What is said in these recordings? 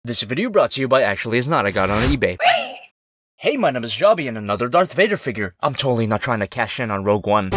This video brought to you by Actually Is Not, I got it on eBay. Hey, my name is Jobby and another Darth Vader figure. I'm totally not trying to cash in on Rogue One.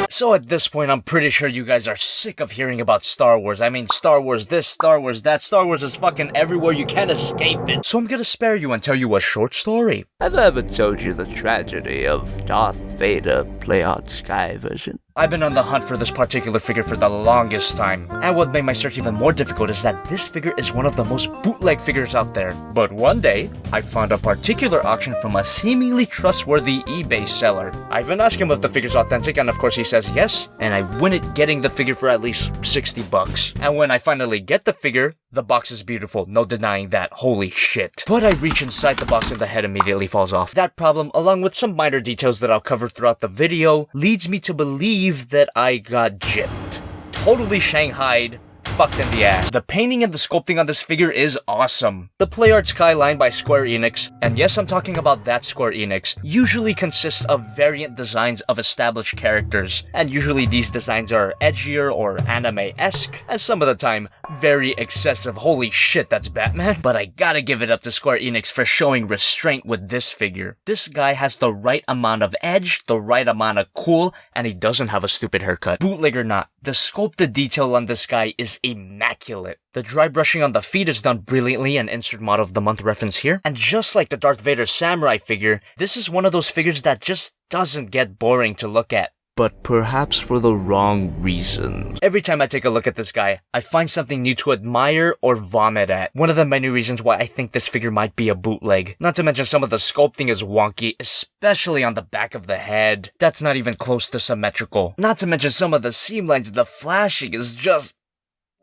So at this point, I'm pretty sure you guys are sick of hearing about Star Wars. I mean, Star Wars this, Star Wars that. Star Wars is fucking everywhere, you can't escape it. So I'm gonna spare you and tell you a short story. Have I ever told you the tragedy of Darth Vader Play-Out Sky version? I've been on the hunt for this particular figure for the longest time, and what made my search even more difficult is that this figure is one of the most bootleg figures out there. But one day, I found a particular auction from a seemingly trustworthy eBay seller. I even asked him if the figure's authentic, and of course he says yes, and I win it getting the figure for at least 60 bucks. And when I finally get the figure, the box is beautiful, no denying that, holy shit. But I reach inside the box and the head immediately falls off. That problem, along with some minor details that I'll cover throughout the video, leads me to believe that I got gypped. Totally shanghaied, fucked in the ass. The painting and the sculpting on this figure is awesome. The Play Art Skyline by Square Enix, and yes, I'm talking about that Square Enix, usually consists of variant designs of established characters, and usually these designs are edgier or anime-esque, and some of the time, very excessive. Holy shit, that's Batman. But I gotta give it up to Square Enix for showing restraint with this figure. This guy has the right amount of edge, the right amount of cool, and he doesn't have a stupid haircut. Bootleg or not, the sculpted detail on this guy is immaculate. The dry brushing on the feet is done brilliantly, and insert model of the month reference here. And just like the Darth Vader samurai figure, this is one of those figures that just doesn't get boring to look at. But perhaps for the wrong reasons. Every time I take a look at this guy, I find something new to admire or vomit at. One of the many reasons why I think this figure might be a bootleg. Not to mention some of the sculpting is wonky, especially on the back of the head. That's not even close to symmetrical. Not to mention some of the seam lines, the flashing is just...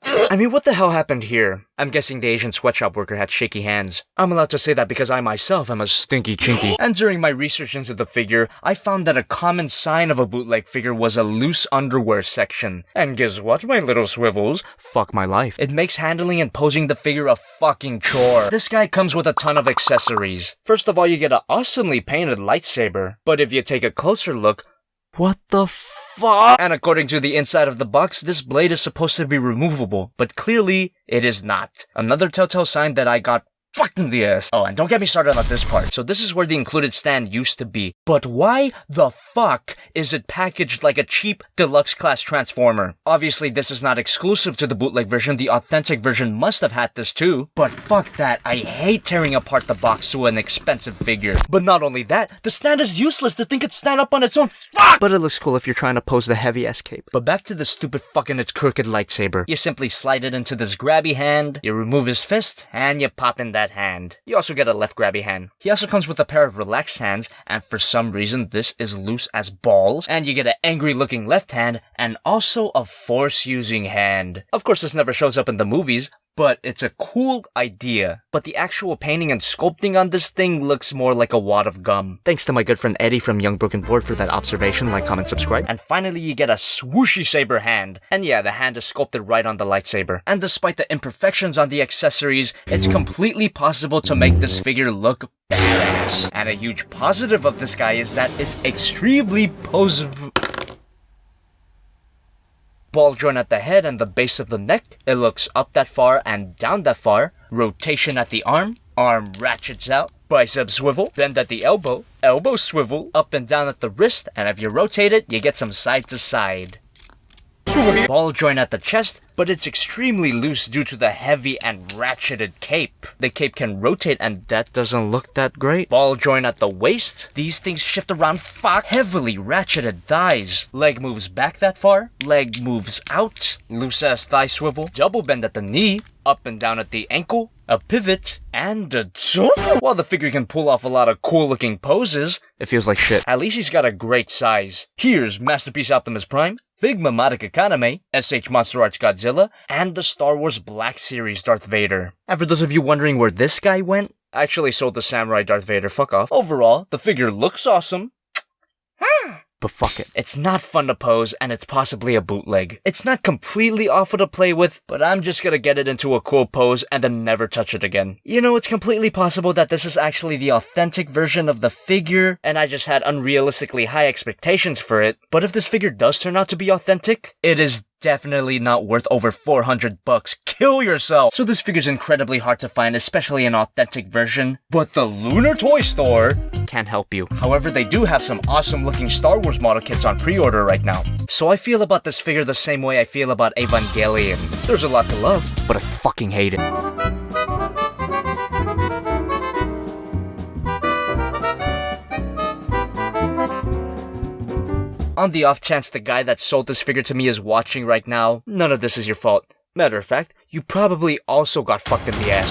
I mean, what the hell happened here? I'm guessing the Asian sweatshop worker had shaky hands. I'm allowed to say that because I myself am a stinky chinky. And during my research into the figure, I found that a common sign of a bootleg figure was a loose underwear section. And guess what, my little swivels? Fuck my life. It makes handling and posing the figure a fucking chore. This guy comes with a ton of accessories. First of all, you get an awesomely painted lightsaber. But if you take a closer look, what the fuck? And according to the inside of the box, this blade is supposed to be removable, but clearly, it is not. Another telltale sign that I got fucked in the ass. Oh, and don't get me started on this part. So this is where the included stand used to be. But why the fuck is it packaged like a cheap deluxe class transformer? Obviously, this is not exclusive to the bootleg version. The authentic version must have had this too. But fuck that. I hate tearing apart the box to an expensive figure. But not only that, the stand is useless to think it stand up on its own. Fuck! But it looks cool if you're trying to pose the heavy-ass cape. But back to the stupid fucking its crooked lightsaber. You simply slide it into this grabby hand, you remove his fist, and you pop in that hand. You also get a left grabby hand. He also comes with a pair of relaxed hands, and for some reason this is loose as balls, and you get an angry looking left hand, and also a force using hand. Of course this never shows up in the movies, but it's a cool idea. But the actual painting and sculpting on this thing looks more like a wad of gum. Thanks to my good friend Eddie from Young Broken Board for that observation. Like, comment, subscribe. And finally you get a swooshy saber hand. And yeah, the hand is sculpted right on the lightsaber. And despite the imperfections on the accessories, it's completely possible to make this figure look badass. And a huge positive of this guy is that it's extremely ball joint at the head and the base of the neck. It looks up that far and down that far. Rotation at the arm. Arm ratchets out. Bicep swivel. Bend at the elbow. Elbow swivel. Up and down at the wrist. And if you rotate it, you get some side to side. Ball joint at the chest, but it's extremely loose due to the heavy and ratcheted cape. The cape can rotate and that doesn't look that great. Ball joint at the waist. These things shift around heavily ratcheted thighs. Leg moves back that far. Leg moves out. Loose ass thigh swivel. Double bend at the knee. Up and down at the ankle. A pivot, and a torso. While the figure can pull off a lot of cool looking poses, it feels like shit. At least he's got a great size. Here's Masterpiece Optimus Prime, Figma Madoka Kaname, SH Monster Arts Godzilla, and the Star Wars Black Series Darth Vader. And for those of you wondering where this guy went, I actually sold the Samurai Darth Vader, fuck off. Overall, the figure looks awesome. but fuck it. It's not fun to pose, and it's possibly a bootleg. It's not completely awful to play with, but I'm just gonna get it into a cool pose and then never touch it again. You know, it's completely possible that this is actually the authentic version of the figure, and I just had unrealistically high expectations for it. But if this figure does turn out to be authentic, it is definitely not worth over $400. Kill yourself! So this figure's incredibly hard to find, especially an authentic version. But the Lunar Toy Store Can't help you. However, they do have some awesome looking Star Wars model kits on pre-order right now. So I feel about this figure the same way I feel about Evangelion. There's a lot to love, But I fucking hate it. On the off chance the guy that sold this figure to me is watching right now, none of this is your fault. Matter of fact, you probably also got fucked in the ass.